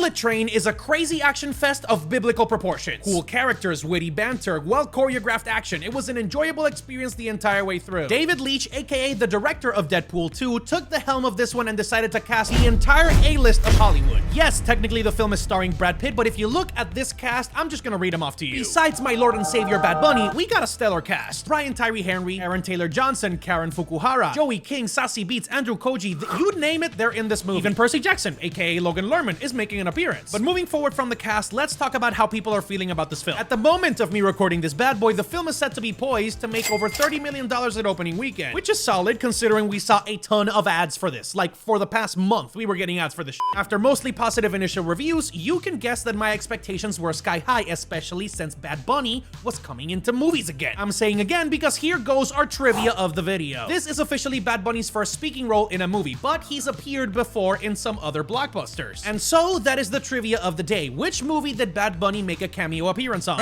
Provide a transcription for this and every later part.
Bullet Train is a crazy action fest of biblical proportions. Cool characters, witty banter, well-choreographed action. It was an enjoyable experience the entire way through. David Leitch, aka the director of Deadpool 2, took the helm of this one and decided to cast the entire A-list of Hollywood. Yes, technically the film is starring Brad Pitt, but if you look at this cast, I'm just gonna read them off to you. Besides my lord and savior Bad Bunny, we got a stellar cast. Tyree Henry, Aaron Taylor-Johnson, Karen Fukuhara, Joey King, Sassy Beats, Andrew Koji, you name it, they're in this movie. Even Percy Jackson, aka Logan Lerman, is making an appearance. But moving forward from the cast, let's talk about how people are feeling about this film. At the moment of me recording this bad boy, the film is set to be poised to make over $30 million at opening weekend, which is solid considering we saw a ton of ads for this. Like, for the past month, we were getting ads for this shit. After mostly positive initial reviews, you can guess that my expectations were sky high, especially since Bad Bunny was coming into movies again. I'm saying again because here goes our trivia of the video. This is officially Bad Bunny's first speaking role in a movie, but he's appeared before in some other blockbusters. And so that is the trivia of the day. Which movie did Bad Bunny make a cameo appearance on?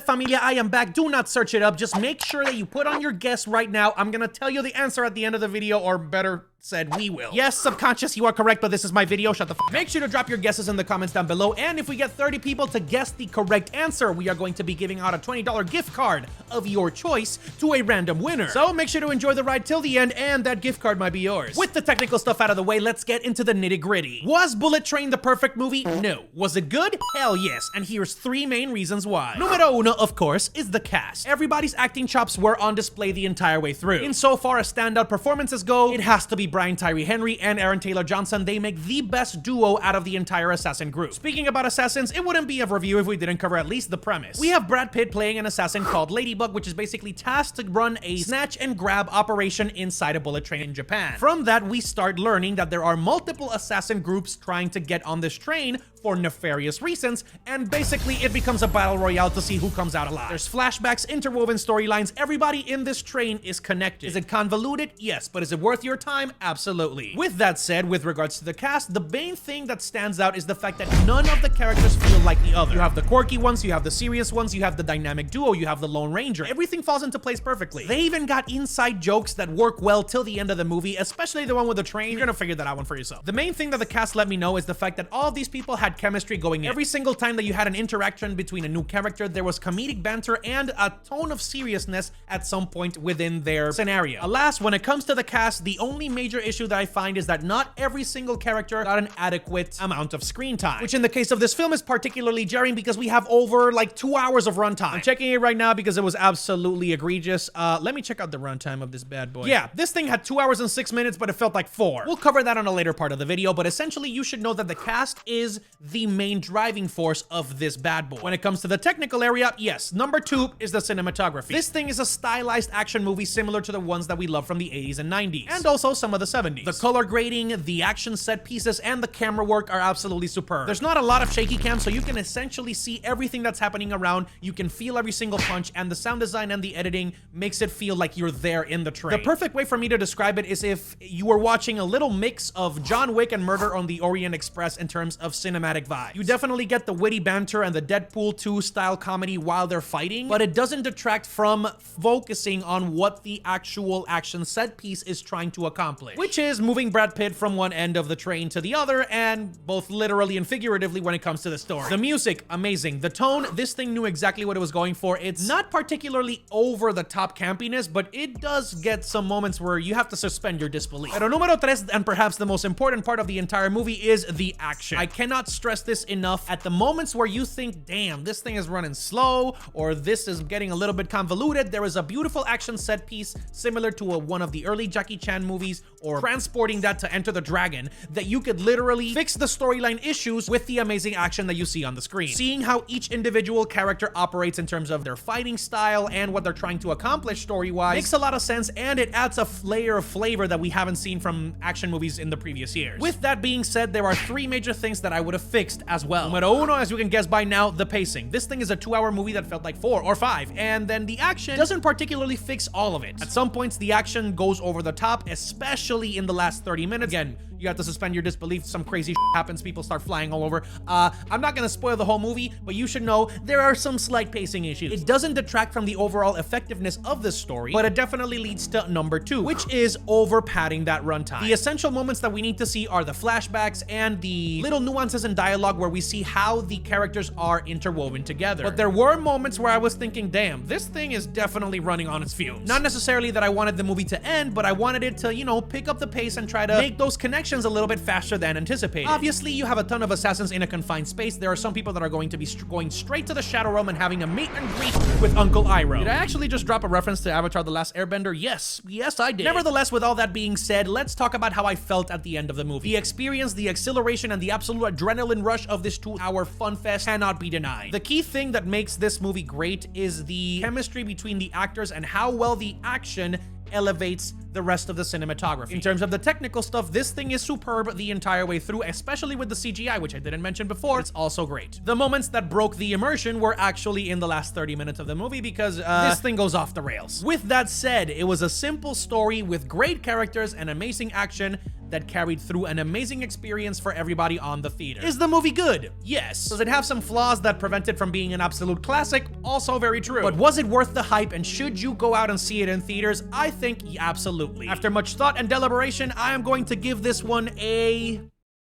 Familia, I am back. Do not search it up. Just make sure that you put on your guess right now. I'm gonna tell you the answer at the end of the video, or better said, we will. Yes, subconscious, you are correct, but this is my video. Shut the f. Make sure to drop your guesses in the comments down below, and if we get 30 people to guess the correct answer, we are going to be giving out a $20 gift card of your choice to a random winner. So make sure to enjoy the ride till the end, and that gift card might be yours. With the technical stuff out of the way, let's get into the nitty-gritty. Was Bullet Train the perfect movie? No. Was it good? Hell yes, and here's 3 main reasons why. Numero uno, of course, is the cast. Everybody's acting chops were on display the entire way through. Insofar as standout performances go, it has to be Tyree Henry and Aaron Taylor-Johnson. They make the best duo out of the entire assassin group. Speaking about assassins, it wouldn't be a review if we didn't cover at least the premise. We have Brad Pitt playing an assassin called Ladybug, which is basically tasked to run a snatch and grab operation inside a bullet train in Japan. From that, we start learning that there are multiple assassin groups trying to get on this train for nefarious reasons, and basically it becomes a battle royale to see who comes out alive. There's flashbacks, interwoven storylines, everybody in this train is connected. Is it convoluted? Yes, but is it worth your time? Absolutely. With that said, with regards to the cast, the main thing that stands out is the fact that none of the characters feel like the other. You have the quirky ones, you have the serious ones, you have the dynamic duo, you have the Lone Ranger. Everything falls into place perfectly. They even got inside jokes that work well till the end of the movie, especially the one with the train. You're gonna figure that out one for yourself. The main thing that the cast let me know is the fact that all of these people had chemistry going in. Every single time that you had an interaction between a new character, there was comedic banter and a tone of seriousness at some point within their scenario. Alas, when it comes to the cast, the only major issue that I find is that not every single character got an adequate amount of screen time, which in the case of this film is particularly jarring because we have over like 2 hours of runtime. I'm checking it right now because it was absolutely egregious. Let me check out the runtime of this bad boy. Yeah, this thing had 2 hours and 6 minutes, but it felt like 4. We'll cover that on a later part of the video, but essentially you should know that the cast is the main driving force of this bad boy. When it comes to the technical area, yes, number 2 is the cinematography. This thing is a stylized action movie similar to the ones that we love from the 80s and 90s, and also some of the 70s. The color grading, the action set pieces, and the camera work are absolutely superb. There's not a lot of shaky cam, so you can essentially see everything that's happening around. You can feel every single punch, and the sound design and the editing makes it feel like you're there in the train. The perfect way for me to describe it is if you were watching a little mix of John Wick and Murder on the Orient Express in terms of cinematic vibe. You definitely get the witty banter and the Deadpool 2 style comedy while they're fighting, but it doesn't detract from focusing on what the actual action set piece is trying to accomplish, which is moving Brad Pitt from one end of the train to the other, and both literally and figuratively when it comes to the story. The music, amazing. The tone, this thing knew exactly what it was going for. It's not particularly over the top campiness, but it does get some moments where you have to suspend your disbelief. Pero número 3, and perhaps the most important part of the entire movie, is the action. I cannot stress this enough. At the moments where you think, damn, this thing is running slow, or this is getting a little bit convoluted, there is a beautiful action set piece similar to one of the early Jackie Chan movies, or transporting that to Enter the Dragon, that you could literally fix the storyline issues with the amazing action that you see on the screen. Seeing how each individual character operates in terms of their fighting style and what they're trying to accomplish story-wise makes a lot of sense, and it adds a layer of flavor that we haven't seen from action movies in the previous years. With that being said, there are 3 major things that I would have fixed as well. Numero uno, as you can guess by now, the pacing. This thing is a 2-hour movie that felt like 4 or 5, and then the action doesn't particularly fix all of it. At some points, the action goes over the top, especially in the last 30 minutes. Again, You have to suspend your disbelief. Some crazy shit happens. People start flying all over. I'm not gonna spoil the whole movie, but you should know there are some slight pacing issues. It doesn't detract from the overall effectiveness of this story, but it definitely leads to number 2, which is over padding that runtime. The essential moments that we need to see are the flashbacks and the little nuances in dialogue where we see how the characters are interwoven together. But there were moments where I was thinking, damn, this thing is definitely running on its fumes. Not necessarily that I wanted the movie to end, but I wanted it to, you know, pick up the pace and try to make those connections a little bit faster than anticipated. Obviously, you have a ton of assassins in a confined space. There are some people that are going to be going straight to the Shadow Realm and having a meet and greet with Uncle Iroh. Did I actually just drop a reference to Avatar: The Last Airbender? Yes, I did. Nevertheless, with all that being said, let's talk about how I felt at the end of the movie. The experience, the exhilaration, and the absolute adrenaline rush of this 2-hour fun fest cannot be denied. The key thing that makes this movie great is the chemistry between the actors and how well the action elevates the rest of the cinematography. In terms of the technical stuff, this thing is superb the entire way through, especially with the CGI, which I didn't mention before. It's also great. The moments that broke the immersion were actually in the last 30 minutes of the movie because this thing goes off the rails. With that said, it was a simple story with great characters and amazing action that carried through an amazing experience for everybody on the theater. Is the movie good? Yes. Does it have some flaws that prevent it from being an absolute classic? Also very true. But was it worth the hype, and should you go out and see it in theaters? I think absolutely. After much thought and deliberation, I am going to give this one a...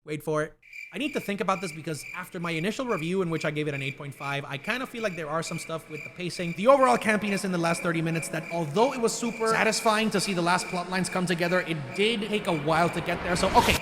wait for it. I need to think about this because after my initial review in which I gave it an 8.5, I kind of feel like there are some stuff with the pacing, the overall campiness in the last 30 minutes that although it was super satisfying to see the last plot lines come together, it did take a while to get there. So, okay,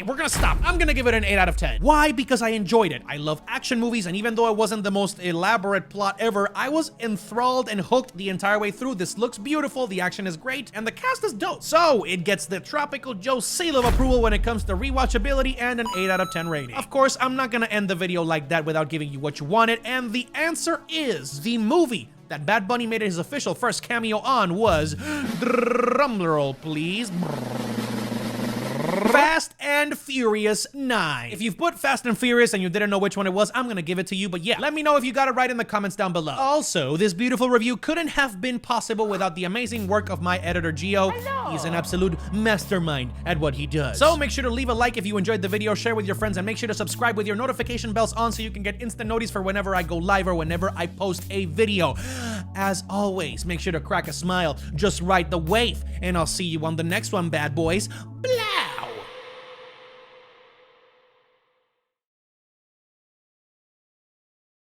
we're gonna stop. I'm gonna give it an 8 out of 10. Why? Because I enjoyed it. I love action movies, and even though it wasn't the most elaborate plot ever, I was enthralled and hooked the entire way through. This looks beautiful, the action is great, and the cast is dope. So, it gets the Tropical Joe seal of approval when it comes to rewatchability and an 8 out of 10 rating. Of course, I'm not gonna end the video like that without giving you what you wanted, and the answer is the movie that Bad Bunny made his official first cameo on was, drumroll please, Fast and Furious 9. If you've put Fast and Furious and you didn't know which one it was, I'm gonna give it to you, but yeah, let me know if you got it right in the comments down below. Also, this beautiful review couldn't have been possible without the amazing work of my editor, Gio. He's an absolute mastermind at what he does. So make sure to leave a like if you enjoyed the video, share with your friends, and make sure to subscribe with your notification bells on so you can get instant notice for whenever I go live or whenever I post a video. As always, make sure to crack a smile, just ride the wave, and I'll see you on the next one, bad boys. Blah.